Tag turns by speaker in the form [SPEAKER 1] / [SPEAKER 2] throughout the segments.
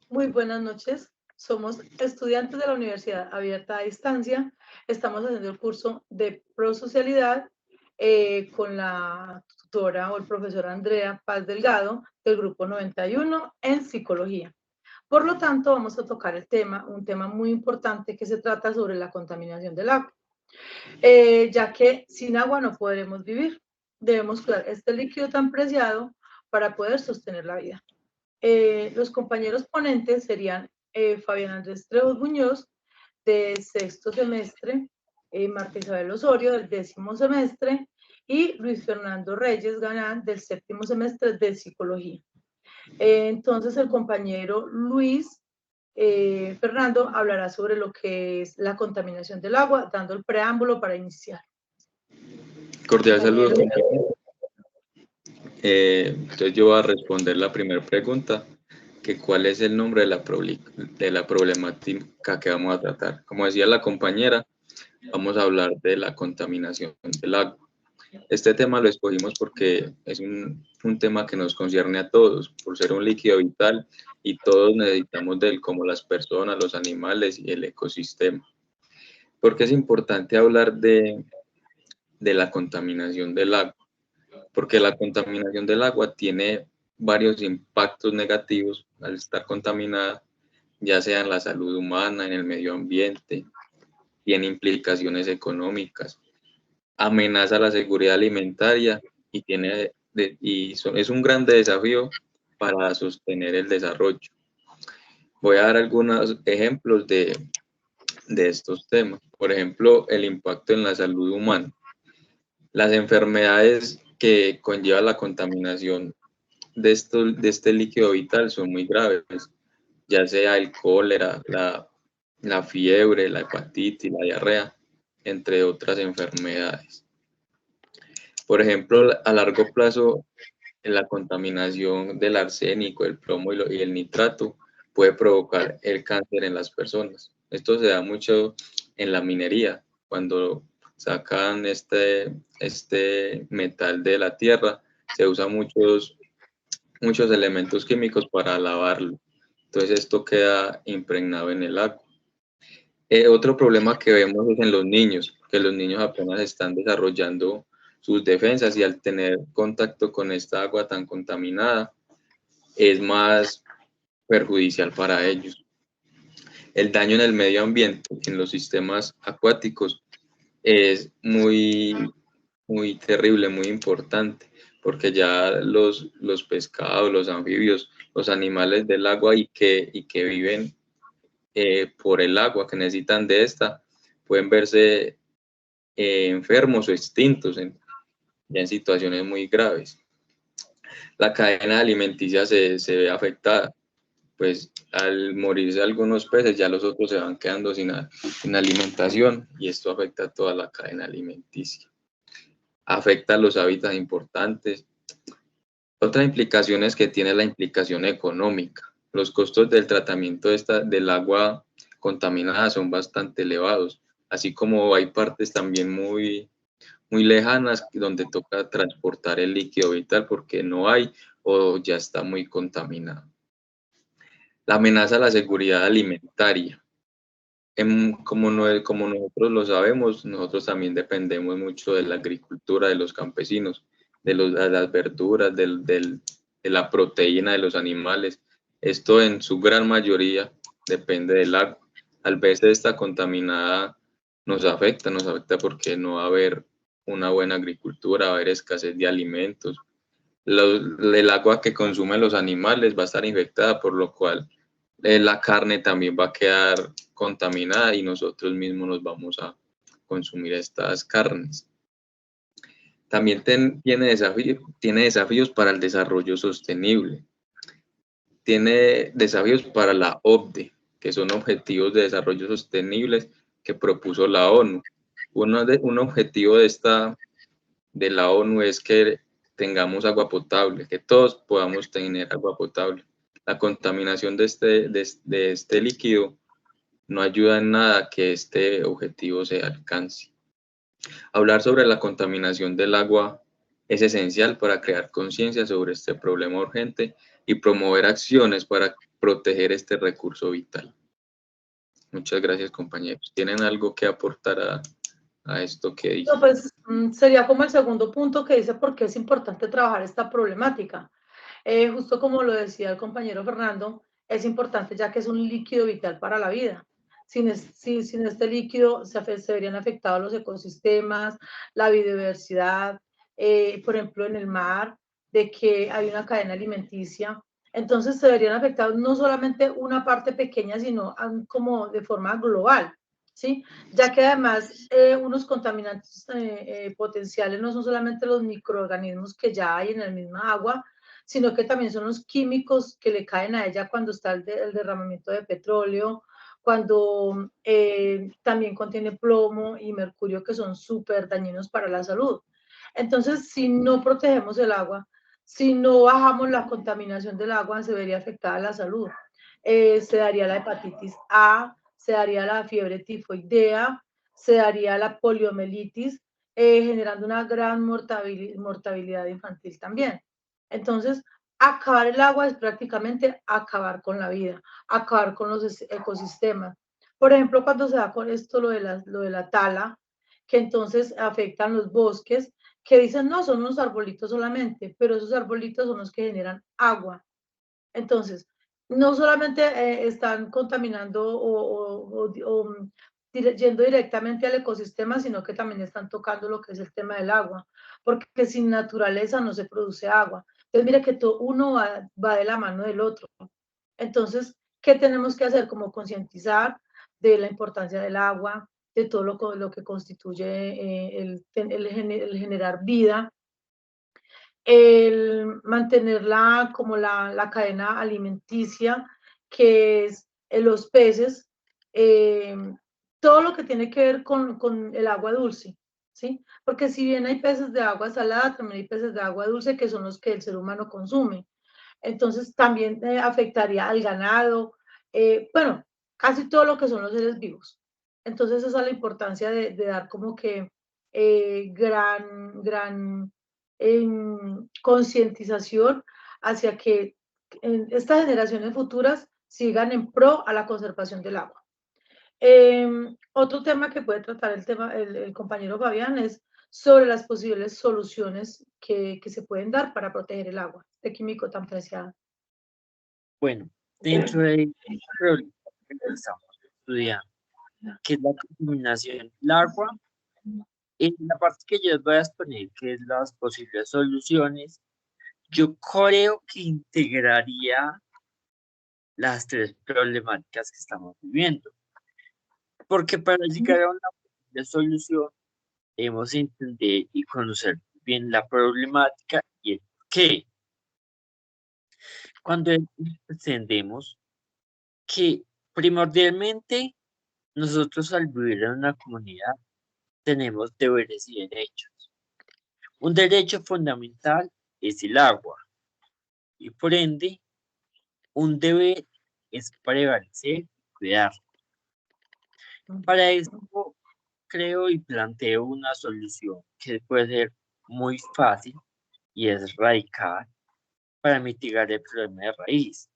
[SPEAKER 1] Muy buenas noches. Somos estudiantes de la Universidad Abierta a Distancia. Estamos haciendo el curso de prosocialidad con la tutora o el profesor Andrea Paz Delgado del grupo 91 en psicología. Por lo tanto, vamos a tocar un tema muy importante que se trata sobre la contaminación del agua, ya que sin agua no podremos vivir. Debemos cuidar este líquido tan preciado para poder sostener la vida. Los compañeros ponentes serían Fabián Andrés Trejos Muñoz, de sexto semestre, Marta Isabel Osorio, del 10º semestre, y Luis Fernando Reyes Ganán, del 7º semestre de psicología. Entonces, el compañero Luis Fernando hablará sobre lo que es la contaminación del agua, dando el preámbulo para iniciar.
[SPEAKER 2] Cordial saludo, compañeros. Entonces yo voy a responder la primera pregunta, que cuál es el nombre de la problemática que vamos a tratar. Como decía la compañera, vamos a hablar de la contaminación del agua. Este tema lo escogimos porque es un tema que nos concierne a todos, por ser un líquido vital y todos necesitamos de él, como las personas, los animales y el ecosistema. ¿Por qué es importante hablar de la contaminación del agua? Porque la contaminación del agua tiene varios impactos negativos al estar contaminada, ya sea en la salud humana, en el medio ambiente, tiene implicaciones económicas, amenaza la seguridad alimentaria y es un gran desafío para sostener el desarrollo. Voy a dar algunos ejemplos de estos temas. Por ejemplo, el impacto en la salud humana. Las enfermedades que conlleva la contaminación de este líquido vital son muy graves, ya sea el cólera, la fiebre, la hepatitis, la diarrea, entre otras enfermedades. Por ejemplo, a largo plazo, la contaminación del arsénico, el plomo y el nitrato puede provocar el cáncer en las personas. Esto se da mucho en la minería, cuando sacan este metal de la tierra, se usan muchos elementos químicos para lavarlo. Entonces esto queda impregnado en el agua. Otro problema que vemos es en los niños, que los niños apenas están desarrollando sus defensas y al tener contacto con esta agua tan contaminada es más perjudicial para ellos. El daño en el medio ambiente, en los sistemas acuáticos, es muy terrible, muy importante, porque ya los pescados, los anfibios, los animales del agua y que viven por el agua, que necesitan de esta, pueden verse enfermos o extintos ya en situaciones muy graves. La cadena alimenticia se ve afectada, pues al morirse algunos peces ya los otros se van quedando sin alimentación y esto afecta a toda la cadena alimenticia. Afecta a los hábitats importantes. Otra implicación es que tiene la implicación económica. Los costos del tratamiento del agua contaminada son bastante elevados, así como hay partes también muy lejanas donde toca transportar el líquido vital porque no hay o ya está muy contaminado. La amenaza a la seguridad alimentaria. Como nosotros lo sabemos, nosotros también dependemos mucho de la agricultura, de los campesinos, de las verduras, de la proteína de los animales. Esto en su gran mayoría depende del agua. Al verse esta contaminada nos afecta porque no va a haber una buena agricultura, va a haber escasez de alimentos. El agua que consumen los animales va a estar infectada, por lo cual la carne también va a quedar contaminada y nosotros mismos nos vamos a consumir estas carnes. También tiene desafíos para el desarrollo sostenible. Tiene desafíos para la OCDE, que son Objetivos de Desarrollo Sostenibles que propuso la ONU. Un objetivo de la ONU es que tengamos agua potable, que todos podamos tener agua potable. La contaminación de este líquido no ayuda en nada a que este objetivo se alcance. Hablar sobre la contaminación del agua es esencial para crear conciencia sobre este problema urgente y promover acciones para proteger este recurso vital. Muchas gracias, compañeros. ¿Tienen algo que aportar a esto que dije?
[SPEAKER 1] No, pues sería como el segundo punto que dice por qué es importante trabajar esta problemática. Justo como lo decía el compañero Fernando, es importante ya que es un líquido vital para la vida. Sin este líquido se verían afectados los ecosistemas, la biodiversidad, por ejemplo en el mar, de que hay una cadena alimenticia. Entonces se verían afectados no solamente una parte pequeña, sino como de forma global. ¿Sí? Ya que además unos contaminantes potenciales no son solamente los microorganismos que ya hay en la misma agua, sino que también son los químicos que le caen a ella cuando está el derramamiento de petróleo, cuando también contiene plomo y mercurio que son súper dañinos para la salud. Entonces, si no protegemos el agua, si no bajamos la contaminación del agua, se vería afectada la salud. Se daría la hepatitis A, se daría la fiebre tifoidea, se daría la poliomielitis, generando una gran mortalidad infantil también. Entonces, acabar el agua es prácticamente acabar con la vida, acabar con los ecosistemas. Por ejemplo, cuando se da con esto lo de la tala, que entonces afectan los bosques, que dicen, no, son unos arbolitos solamente, pero esos arbolitos son los que generan agua. Entonces, no solamente están contaminando o yendo directamente al ecosistema, sino que también están tocando lo que es el tema del agua, porque sin naturaleza no se produce agua. Entonces, mira que uno va de la mano del otro. Entonces, ¿qué tenemos que hacer? Como concientizar de la importancia del agua, de todo lo que constituye el generar vida, el mantenerla como la cadena alimenticia, que es los peces, todo lo que tiene que ver con el agua dulce, ¿sí? Porque si bien hay peces de agua salada, también hay peces de agua dulce que son los que el ser humano consume. Entonces también afectaría al ganado, bueno, casi todo lo que son los seres vivos. Entonces esa es la importancia de dar como que gran concientización hacia que estas generaciones futuras sigan en pro a la conservación del agua. Otro tema que puede tratar el compañero Fabián es sobre las posibles soluciones que se pueden dar para proteger el agua, este químico tan preciado.
[SPEAKER 3] Bueno, dentro de este problema que estamos estudiando, que es la contaminación del agua, en la parte que yo les voy a exponer, que es las posibles soluciones, yo creo que integraría las tres problemáticas que estamos viviendo. Porque para llegar a una posible solución, debemos entender y conocer bien la problemática y el qué. Cuando entendemos que primordialmente nosotros al vivir en una comunidad tenemos deberes y derechos. Un derecho fundamental es el agua y por ende un deber es prevalecer y cuidar. Para esto creo y planteo una solución que puede ser muy fácil y es radical para mitigar el problema de raíz,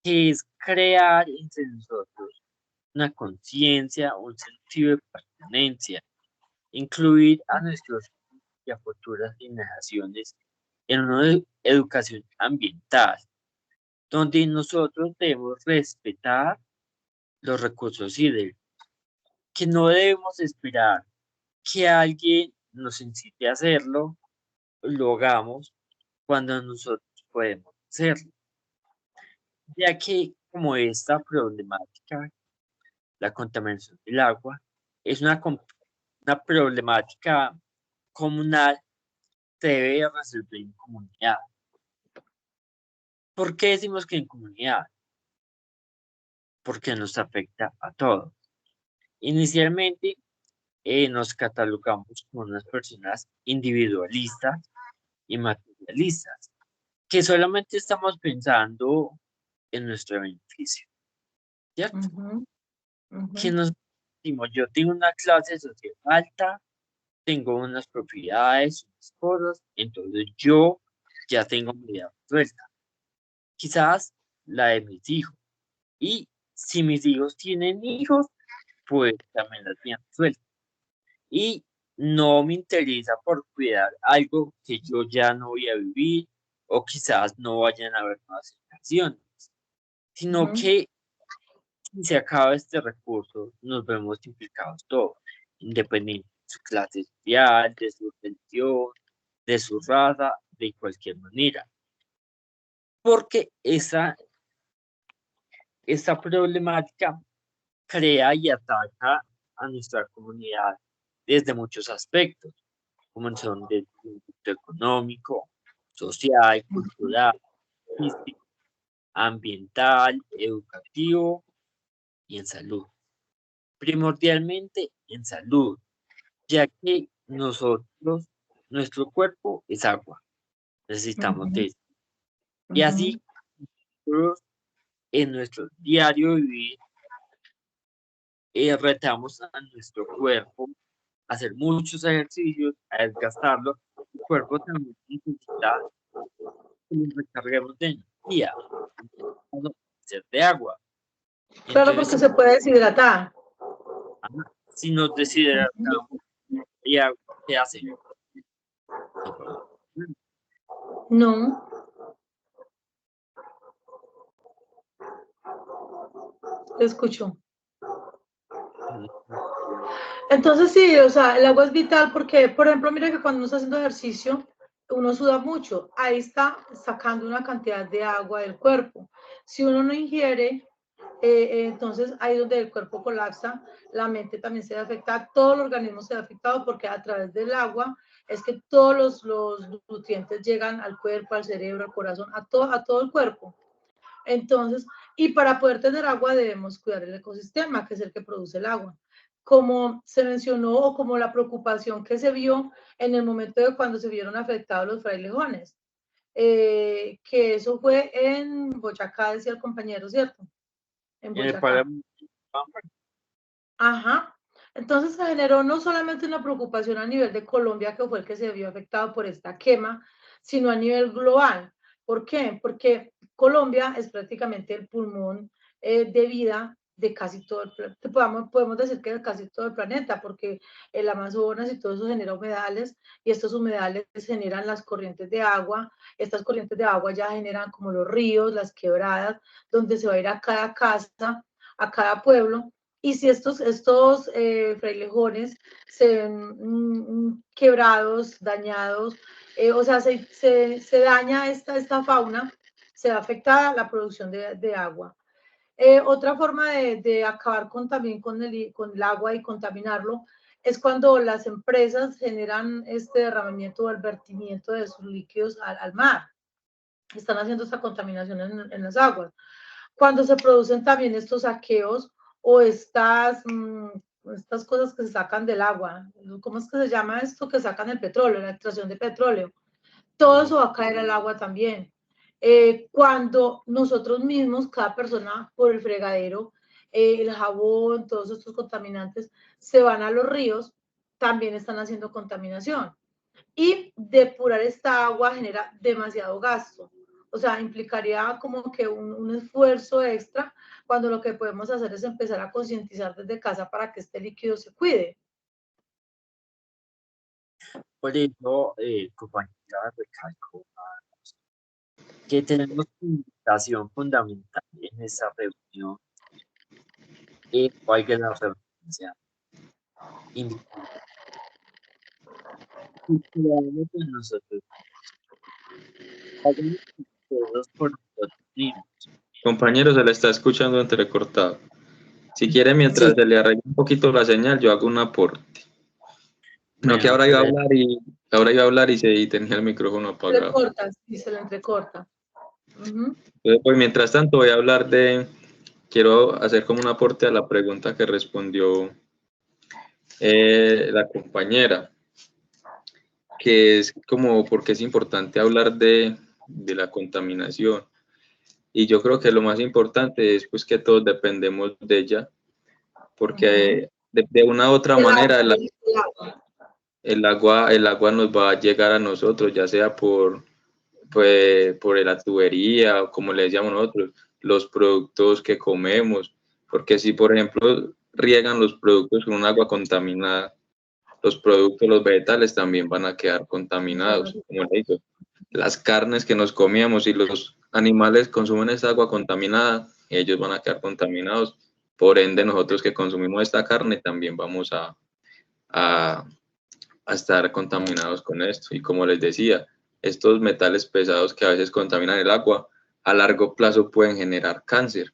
[SPEAKER 3] que es crear entre nosotros una conciencia, un sentido de pertenencia, incluir a nuestros y a futuras generaciones en una educación ambiental, donde nosotros debemos respetar los recursos hídricos, que no debemos esperar que alguien nos incite a hacerlo, lo hagamos cuando nosotros podemos hacerlo, ya que como esta problemática, la contaminación del agua, es una problemática comunal, se debe resolver en comunidad. ¿Por qué decimos que en comunidad? Porque nos afecta a todos. Inicialmente nos catalogamos como unas personas individualistas y materialistas, que solamente estamos pensando en nuestro beneficio, ¿cierto? Que nos decimos, yo tengo una clase social alta tengo unas propiedades, unas cosas, entonces yo ya tengo mi vida resuelta. Quizás la de mis hijos. Y si mis hijos tienen hijos, pues también las tienen resueltas. Y no me interesa por cuidar algo que yo ya no voy a vivir o quizás no vayan a haber más generaciones, sino
[SPEAKER 1] Ujú.
[SPEAKER 3] que si se acaba este recurso, nos vemos implicados todos, independiente de su clase social, de su religión, de su raza, de cualquier manera. Porque esa problemática crea y ataca a nuestra comunidad desde muchos aspectos, como son desde el punto económico, social, cultural, físico, ambiental, educativo y en salud. Primordialmente en salud, ya que nuestro cuerpo es agua, necesitamos de
[SPEAKER 1] Ujú.
[SPEAKER 3] eso. Y así, nosotros en nuestro diario vivir, retamos a nuestro cuerpo a hacer muchos ejercicios, a desgastarlo. El cuerpo también necesita que lo recarguemos de energía, no ser de agua.
[SPEAKER 1] Claro,
[SPEAKER 3] Entonces,
[SPEAKER 1] porque se puede deshidratar.
[SPEAKER 3] si nos deshidratamos de agua, ¿qué hacemos? No podemos.
[SPEAKER 1] No. Te escucho. Entonces sí, o sea, el agua es vital porque, por ejemplo, mira que cuando uno está haciendo ejercicio, uno suda mucho. Ahí está sacando una cantidad de agua del cuerpo. Si uno no ingiere, entonces ahí es donde el cuerpo colapsa, la mente también se ve afectada, todo el organismo se ve afectado porque a través del agua es que todos los nutrientes llegan al cuerpo, al cerebro, al corazón, a todo el cuerpo. Entonces, y para poder tener agua debemos cuidar el ecosistema, que es el que produce el agua. Como se mencionó o como la preocupación que se vio en el momento de cuando se vieron afectados los frailejones, que eso fue en Boyacá, decía el compañero, ¿cierto? En Boyacá. Ajá. Entonces se generó no solamente una preocupación a nivel de Colombia, que fue el que se vio afectado por esta quema, sino a nivel global. ¿Por qué? Porque Colombia es prácticamente el pulmón de vida de casi todo el planeta. Podemos decir que de casi todo el planeta, porque el Amazonas y todo eso genera humedales, y estos humedales generan las corrientes de agua. Estas corrientes de agua ya generan como los ríos, las quebradas, donde se va a ir a cada casa, a cada pueblo. Y si estos frailejones se ven quebrados, dañados, o sea, se daña esta fauna, se afecta la producción de agua. Otra forma de acabar también con el agua y contaminarlo es cuando las empresas generan este derramamiento o el vertimiento de sus líquidos al mar. Están haciendo esta contaminación en las aguas. Cuando se producen también estos saqueos o estas cosas que se sacan del agua, ¿cómo es que se llama esto? Que sacan el petróleo, la extracción de petróleo. Todo eso va a caer al agua también. Cuando nosotros mismos, cada persona por el fregadero, el jabón, todos estos contaminantes, se van a los ríos, también están haciendo contaminación. Y depurar esta agua genera demasiado gasto. O sea, implicaría como que un esfuerzo extra cuando lo que podemos hacer es empezar a concientizar desde casa para que este líquido se cuide.
[SPEAKER 3] Por eso, compañera, recalco que tenemos una invitación fundamental en esta reunión, valga la redundancia, nosotros hagamos todos por nosotros mismos.
[SPEAKER 2] Compañero, se le está escuchando entrecortado. Si quiere, mientras se le arregla un poquito la señal, yo hago un aporte. No, que
[SPEAKER 3] Bueno,
[SPEAKER 2] ahora iba a hablar y tenía el micrófono apagado.
[SPEAKER 1] Se le entrecorta.
[SPEAKER 2] Entonces, pues mientras tanto quiero hacer como un aporte a la pregunta que respondió la compañera, que es como por qué es importante hablar de la contaminación. Y yo creo que lo más importante es pues que todos dependemos de ella, porque de una u otra manera el agua nos va a llegar a nosotros, ya sea por la tubería, o como le decíamos nosotros, los productos que comemos, porque si, por ejemplo, riegan los productos con un agua contaminada, los productos, los vegetales también van a quedar contaminados, como le digo. Las carnes que nos comíamos, si los animales consumen esa agua contaminada, ellos van a quedar contaminados. Por ende, nosotros que consumimos esta carne también vamos a estar contaminados con esto. Y como les decía, estos metales pesados que a veces contaminan el agua, a largo plazo pueden generar cáncer,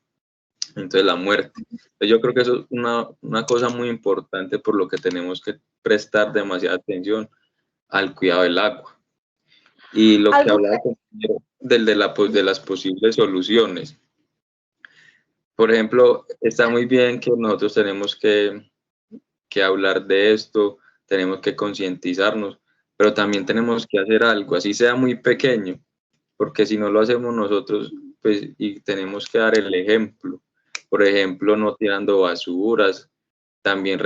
[SPEAKER 2] entonces la muerte. Entonces yo creo que eso es una cosa muy importante por lo que tenemos que prestar demasiada atención al cuidado del agua. Y lo que
[SPEAKER 1] Algo
[SPEAKER 2] hablaba de las posibles soluciones. Por ejemplo, está muy bien que nosotros tenemos que hablar de esto, tenemos que concientizarnos, pero también tenemos que hacer algo, así sea muy pequeño, porque si no lo hacemos nosotros, pues, y tenemos que dar el ejemplo. Por ejemplo, no tirando basuras, también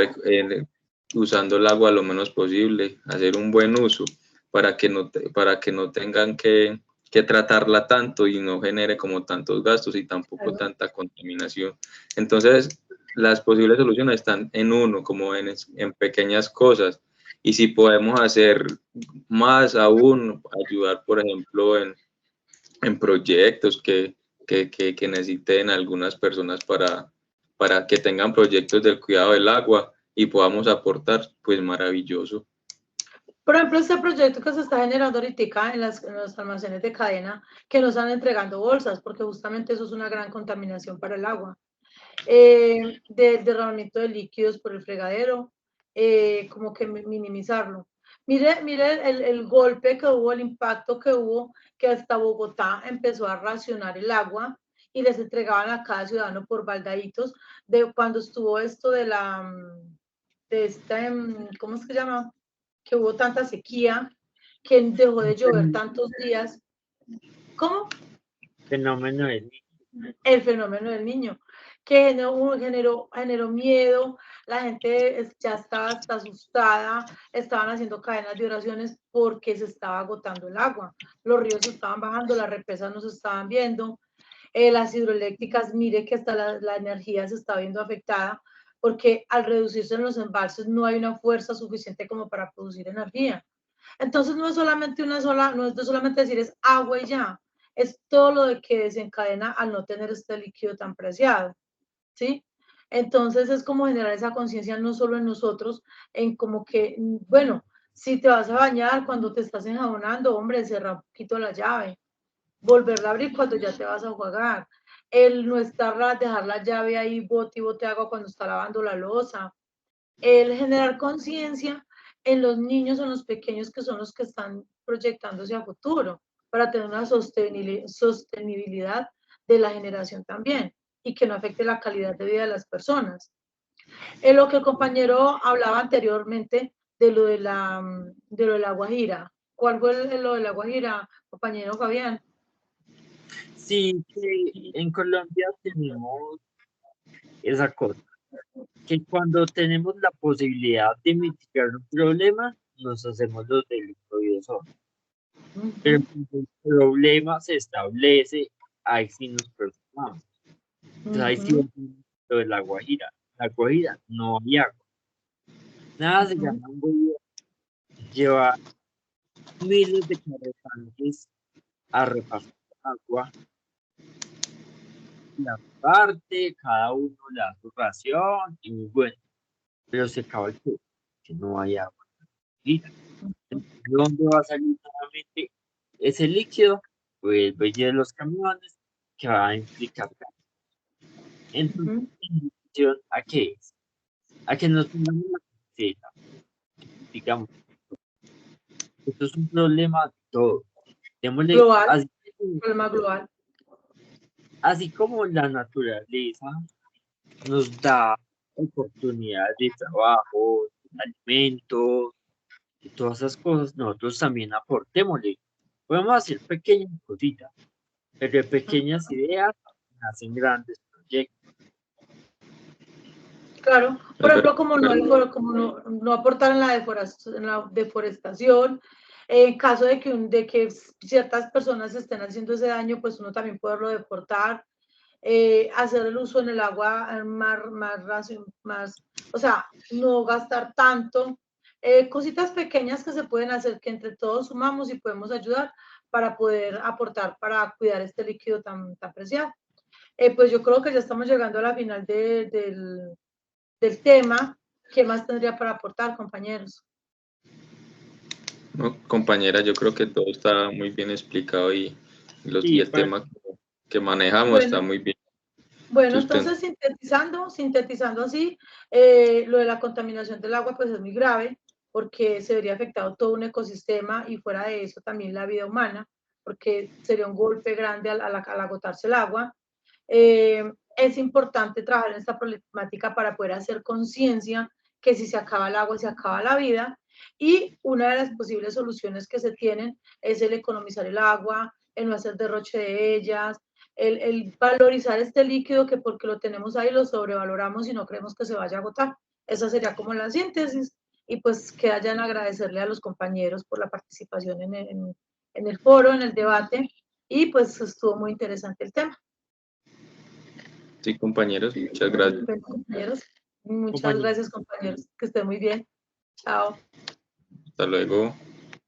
[SPEAKER 2] usando el agua lo menos posible, hacer un buen uso para que no tengan que tratarla tanto y no genere como tantos gastos y tampoco tanta contaminación. Entonces, las posibles soluciones están en uno, como en pequeñas cosas. Y si podemos hacer más aún, ayudar, por ejemplo, en proyectos que necesiten algunas personas para que tengan proyectos del cuidado del agua y podamos aportar, pues maravilloso.
[SPEAKER 1] Por ejemplo, este proyecto que se está generando ahorita en los almacenes de cadena, que nos están entregando bolsas, porque justamente eso es una gran contaminación para el agua. Del derramamiento de líquidos por el fregadero, como que minimizarlo. Mire el golpe que hubo, el impacto que hubo, que hasta Bogotá empezó a racionar el agua y les entregaban a cada ciudadano por baldaditos, de cuando estuvo esto de ¿cómo es que se llama? Que hubo tanta sequía, que dejó de llover tantos días. ¿Cómo?
[SPEAKER 3] Fenómeno del
[SPEAKER 1] El fenómeno del niño, que generó miedo, la gente ya estaba hasta asustada, estaban haciendo cadenas de oraciones porque se estaba agotando el agua, los ríos se estaban bajando, las represas no se estaban viendo, las hidroeléctricas, mire que hasta la energía se está viendo afectada, porque al reducirse en los embalses no hay una fuerza suficiente como para producir energía. Entonces no es solamente no es solamente decir es agua y ya, es todo lo de que desencadena al no tener este líquido tan preciado, ¿sí? Entonces es como generar esa conciencia no solo en nosotros, en como que, bueno, si te vas a bañar cuando te estás enjabonando, hombre, cerra un poquito la llave, volverla a abrir cuando ya te vas a jugar, el no dejar la llave ahí bote y bote agua cuando está lavando la loza, el generar conciencia en los niños, en los pequeños que son los que están proyectándose a futuro, para tener una sostenibilidad de la generación también y que no afecte la calidad de vida de las personas. En lo que el compañero hablaba anteriormente de lo de la Guajira. ¿Cuál fue lo de la Guajira, compañero Fabián?
[SPEAKER 3] Sí, que en Colombia tenemos esa cosa, que cuando tenemos la posibilidad de mitigar un problema, nos hacemos los del improviso. Pero cuando el problema se establece, ahí sí nos preocupamos. Entonces ahí sí lo de la Guajira. La Guajira no hay agua. Nada se llama un gobierno. Lleva miles de carretantes a repartir agua. La parte, cada uno le da su ración y muy bueno. Pero se acaba el tiempo, que no hay agua. ¿Y de dónde va a salir nuevamente ese líquido? Pues de los camiones que va a implicar. Entonces, ¿a qué es? A que nos pongamos la camiseta. Digamos, esto es un problema de todo.
[SPEAKER 1] Global, problema global.
[SPEAKER 3] Así como la naturaleza nos da oportunidades de trabajo, de alimentos, y todas esas cosas, nosotros también aportémosle. Podemos hacer pequeñas cositas, pero de pequeñas ideas nacen grandes proyectos.
[SPEAKER 1] Claro, por ejemplo, como
[SPEAKER 2] Pero-
[SPEAKER 1] no aportar en la deforestación, en caso de que ciertas personas estén haciendo ese daño, pues uno también poderlo deportar, hacer el uso en el agua más, o sea, no gastar tanto, cositas pequeñas que se pueden hacer que entre todos sumamos y podemos ayudar para poder aportar para cuidar este líquido tan preciado. Pues yo creo que ya estamos llegando a la final del tema. ¿Qué más tendría para aportar, compañeros?
[SPEAKER 2] No, compañera, yo creo que todo está muy bien explicado y
[SPEAKER 3] Sí,
[SPEAKER 2] el tema que manejamos está muy bien.
[SPEAKER 1] Bueno,
[SPEAKER 2] Sustento.
[SPEAKER 1] entonces sintetizando así, lo de la contaminación del agua pues es muy grave porque se vería afectado todo un ecosistema y fuera de eso también la vida humana, porque sería un golpe grande al agotarse el agua. Es importante trabajar en esta problemática para poder hacer conciencia que si se acaba el agua, se acaba la vida. Y una de las posibles soluciones que se tienen es el economizar el agua, el no hacer derroche de ellas, el valorizar este líquido que porque lo tenemos ahí lo sobrevaloramos y no creemos que se vaya a agotar. Esa sería como la síntesis. Y pues queda ya en agradecerle a los compañeros por la participación en el foro, en el debate. Y pues estuvo muy interesante el tema.
[SPEAKER 2] Sí, compañeros, muchas gracias.
[SPEAKER 1] Bueno, compañeros, muchas
[SPEAKER 3] compañero.
[SPEAKER 1] gracias, compañeros. Que estén muy bien. Chao.
[SPEAKER 2] Hasta luego.